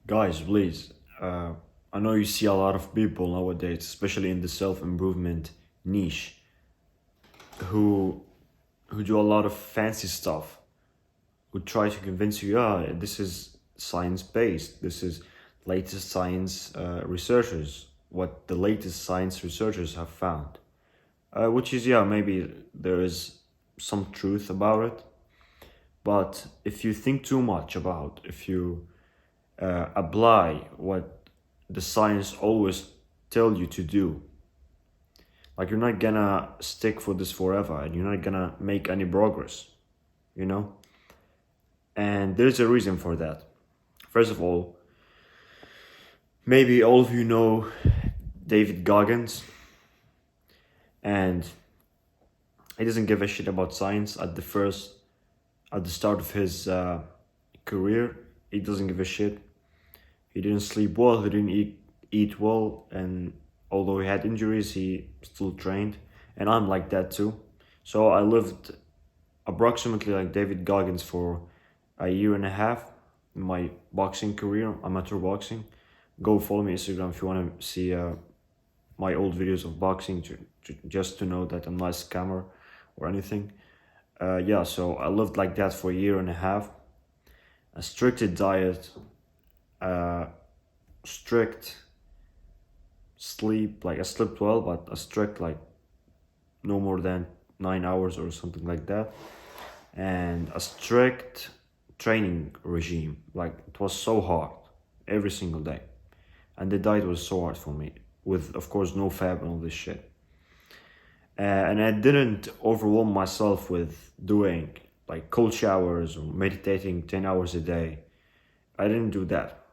Guys, please. I know you see a lot of people nowadays, especially in the self-improvement niche, who who do a lot of fancy stuff, who try to convince you, yeah, this is science-based, this is latest science researchers, what the latest science researchers have found. Which is, yeah, maybe there is some truth about it, but if you think too much about, if you apply what the science always tell you to do, like you're not gonna stick for this forever and you're not gonna make any progress, you know. And there's a reason for that. First of all, maybe all of you know David Goggins, and he doesn't give a shit about science at the start of his career. He doesn't give a shit. He didn't sleep well, he didn't eat well, and although he had injuries, he still trained. And I'm like that too. So I lived approximately like David Goggins for a year and a half in my boxing career, amateur boxing. Go follow me on Instagram if you want to see my old videos of boxing, just to know that I'm not a scammer or anything. Yeah, so I lived like that for a year and a half. A strict diet, uh, strict sleep. Like I slept well, but a strict like no more than 9 hours or something like that, and a strict training regime. Like it was so hard every single day, and the diet was so hard for me. With of course no fab and all this shit. And I didn't overwhelm myself with doing like cold showers or meditating 10 hours a day. I didn't do that.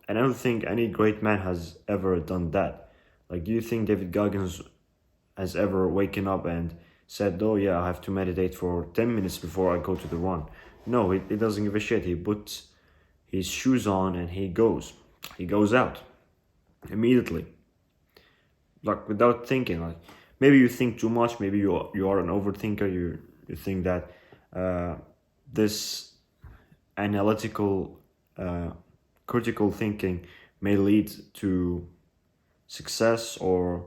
And I don't think any great man has ever done that. Like, do you think David Goggins has ever waken up and said, oh yeah, I have to meditate for 10 minutes before I go to the run? No, he doesn't give a shit. He puts his shoes on and he goes. He goes out immediately. Like, without thinking. Like, maybe you think too much. Maybe you are an overthinker. You think that this analytical, critical thinking may lead to success or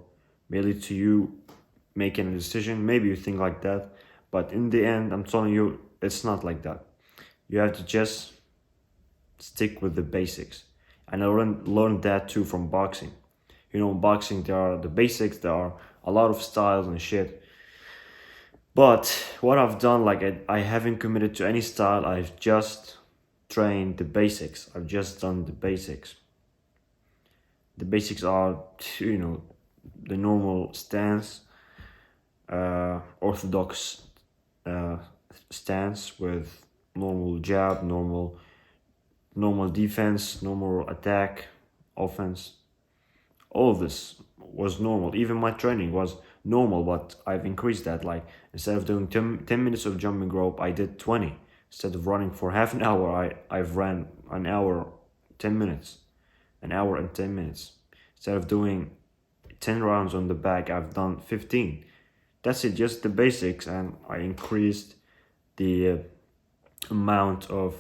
may lead to you making a decision. Maybe you think like that, but in the end, I'm telling you, it's not like that. You have to just stick with the basics. And I learned that too from boxing. You know, in boxing, there are the basics, there are a lot of styles and shit. But what I've done, like I haven't committed to any style, I've just trained the basics. I've just done the basics. The basics are, you know, the normal stance, orthodox stance with normal jab, normal defense, normal attack, offense. All of this was normal. Even my training was normal, but I've increased that. Like instead of doing 10 minutes of jumping rope, I did 20. Instead of running for half an hour, I've ran an hour, 10 minutes, an hour and 10 minutes. Instead of doing 10 rounds on the back, I've done 15. That's it, just the basics, and I increased the amount of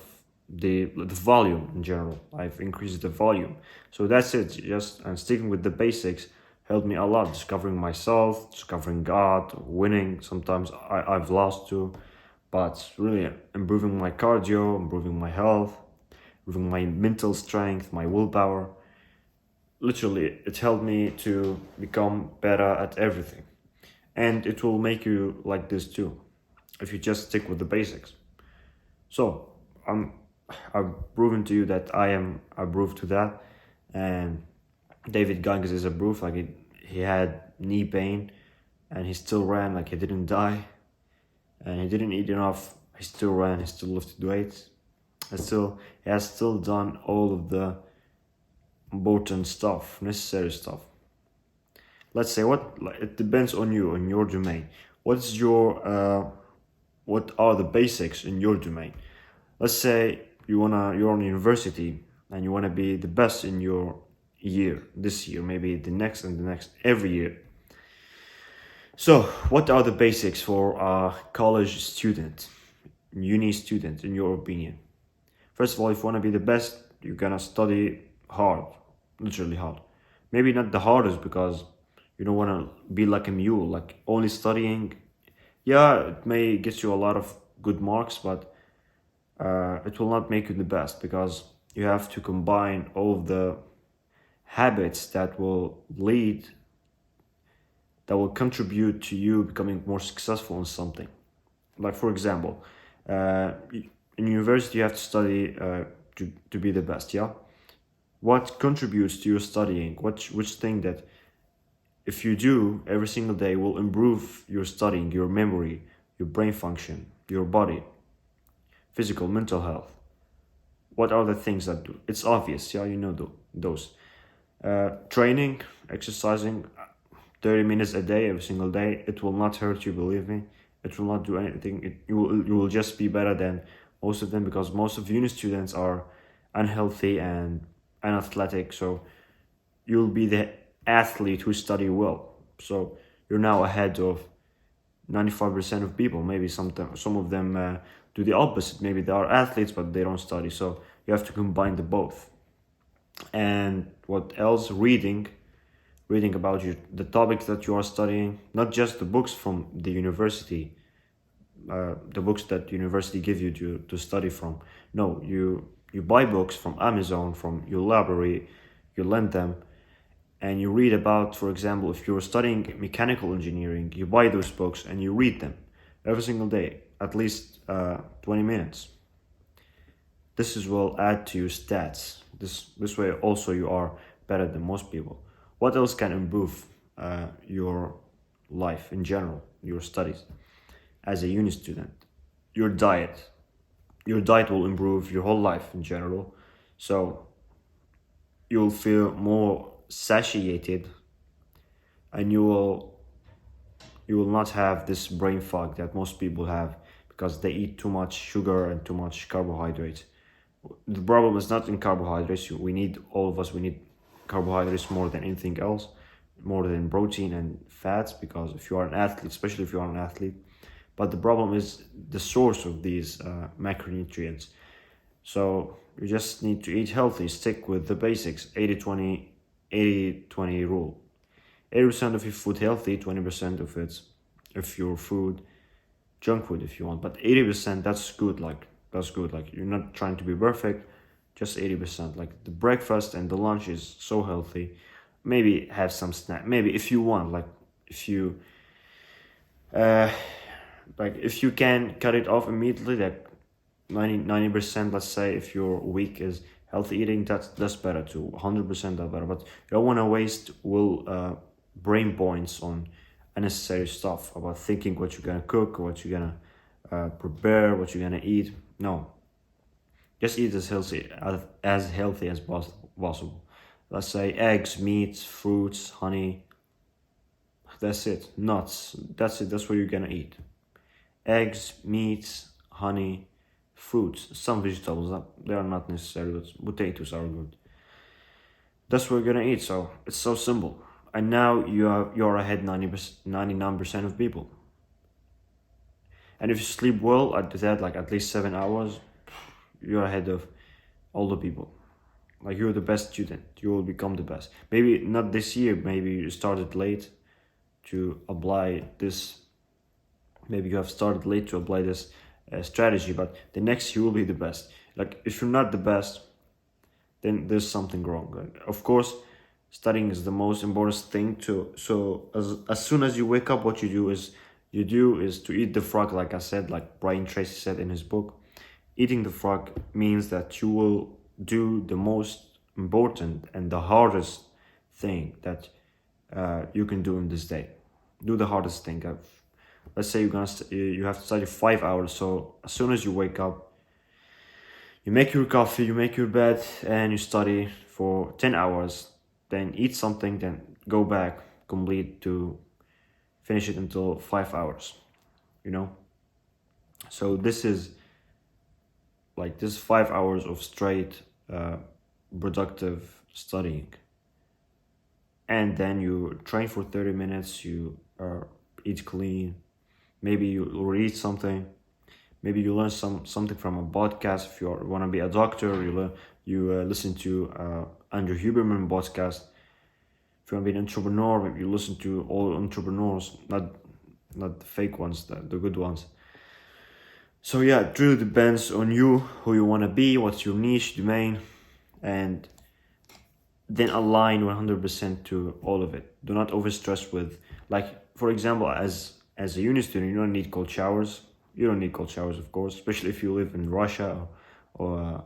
the volume in general. I've increased the volume. So that's it, just and sticking with the basics helped me a lot, discovering myself, discovering God, winning. Sometimes I've lost too, but really improving my cardio, improving my health, improving my mental strength, my willpower. Literally, it helped me to become better at everything. And it will make you like this too, if you just stick with the basics. So, I've proven to you that I am a proof to that. And David Goggins is a proof. Like, he had knee pain and he still ran, like he didn't die. And he didn't eat enough. He still ran, he still lifted weights. He has still done all of the important stuff, necessary stuff. Let's say it depends on you, on your domain. What are the basics in your domain? Let's say you're on university and you wanna be the best in your year, this year, maybe the next and the next, every year. So, what are the basics for a college student, uni student, in your opinion? First of all, if you wanna be the best, you're gonna study hard, literally hard. Maybe not the hardest because you don't want to be like a mule, like only studying. Yeah, it may get you a lot of good marks, but it will not make you the best because you have to combine all of the habits that will contribute to you becoming more successful in something. Like for example, in university you have to study to be the best. Yeah, what contributes to your studying? Which thing that if you do every single day will improve your studying, your memory, your brain function, your body, physical, mental health? What are the things that do? It's obvious. Yeah, you know those. Training, exercising, 30 minutes a day, every single day. It will not hurt you, believe me. It will not do anything. You will just be better than most of them because most of uni students are unhealthy and unathletic. So you'll be the athlete who study well. So you're now ahead of 95% of people. Maybe some of them do the opposite. Maybe they are athletes but they don't study. So you have to combine the both. And what else? Reading about the topics that you are studying, not just the books from the university, the books that university give you to study from. No, you buy books from Amazon, from your library, you lend them, and you read about, for example, if you're studying mechanical engineering, you buy those books and you read them every single day, at least 20 minutes. Will add to your stats. This way also you are better than most people. What else can improve your life in general, your studies as a uni student? Your diet. Your diet will improve your whole life in general. So you'll feel more satiated and you will not have this brain fog that most people have because they eat too much sugar and too much carbohydrates. The problem is not in carbohydrates. We need, all of us, we need carbohydrates more than anything else, more than protein and fats, because if you are an athlete, especially if you are an athlete. But the problem is the source of these macronutrients. So you just need to eat healthy, stick with the basics, 80-20 rule. 80% of your food healthy, 20% of it, if your food, junk food if you want. But 80%, that's good. That's good. Like you're not trying to be perfect, just 80%. Like the breakfast and the lunch is so healthy. Maybe have some snack. Maybe if you want, if you uh if you can cut it off immediately, like 90%, let's say, if your week is healthy eating, that's better too. 100% that better. But you don't want to waste brain points on unnecessary stuff about thinking what you're gonna cook, what you're gonna prepare, what you're gonna eat. No, just eat as healthy as possible. Let's say eggs, meats, fruits, honey. That's it. Nuts. That's it. That's what you're gonna eat. Eggs, meats, honey, fruits, some vegetables. They are not necessary, but potatoes are good. That's what you're gonna eat. So it's so simple. And now you're ahead 99% of people. And if you sleep well at that, like at least 7 hours, you're ahead of all the people. Like you're the best student. You will become the best. Maybe not this year. Maybe you started late to apply this. Maybe you have started late to apply this strategy, but the next year will be the best. Like if you're not the best, then there's something wrong. Like, of course, studying is the most important thing to. So as soon as you wake up, what you do is to eat the frog. Like I said, like Brian Tracy said in his book, eating the frog means that you will do the most important and the hardest thing that you can do in this day. Do the hardest thing. Let's say you have to study 5 hours. So as soon as you wake up, you make your coffee, you make your bed, and you study for 10 hours. Then eat something, then go back, complete to finish it until 5 hours. You know. So this 5 hours of straight productive studying, and then you train for 30 minutes. You eat clean. Maybe you read something. Maybe you learn something from a podcast. If you want to be a doctor, you listen to Andrew Huberman podcast. If you want to be an entrepreneur, you listen to all entrepreneurs, not the fake ones, the good ones. So yeah, it really depends on you, who you want to be, what's your niche, domain, and then align 100% to all of it. Do not overstress with, like, for example, as a uni student, you don't need cold showers. You don't need cold showers, of course, especially if you live in Russia or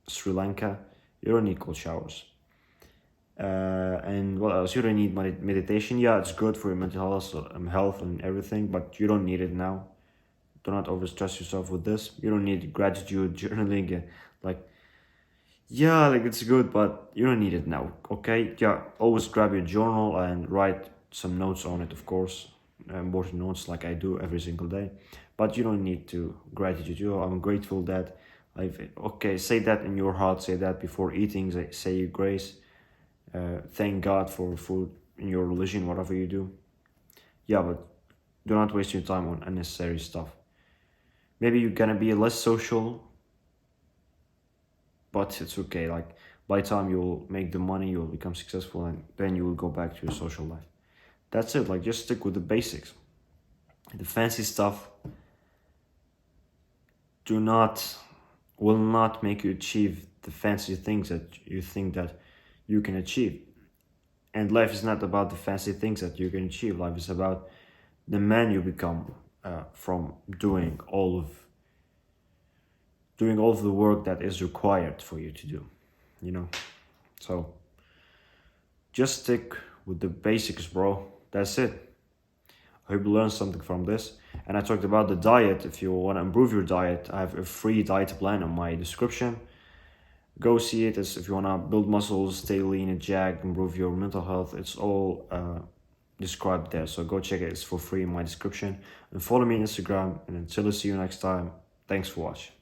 Sri Lanka. You don't need cold showers. And what else? You don't need meditation. Yeah, it's good for your mental health and everything, but you don't need it now. Do not overstress yourself with this. You don't need gratitude journaling. Like, yeah, like it's good, but you don't need it now. Okay? Yeah, always grab your journal and write some notes on it, of course. Important notes like I do every single day. But you don't need to gratitude. I'm grateful that okay, say that in your heart. Say that before eating. Say your grace. Thank God for food in your religion, whatever you do. Yeah, but do not waste your time on unnecessary stuff. Maybe you're gonna be less social, but it's okay. Like, by the time you'll make the money, you'll become successful, and then you will go back to your social life. That's it. Like, just stick with the basics. The fancy stuff will not make you achieve the fancy things that you think that you can achieve. And life is not about the fancy things that you can achieve. Life is about the man you become from doing all of the work that is required for you to do, you know. So just stick with the basics, bro. That's it. I hope you learned something from this. And I talked about the diet. If you want to improve your diet, I have a free diet plan on my description. Go see it. If you want to build muscles, stay lean and jacked, improve your mental health, it's all described there. So go check it. It's for free in my description. And follow me on Instagram. And until I see you next time, thanks for watching.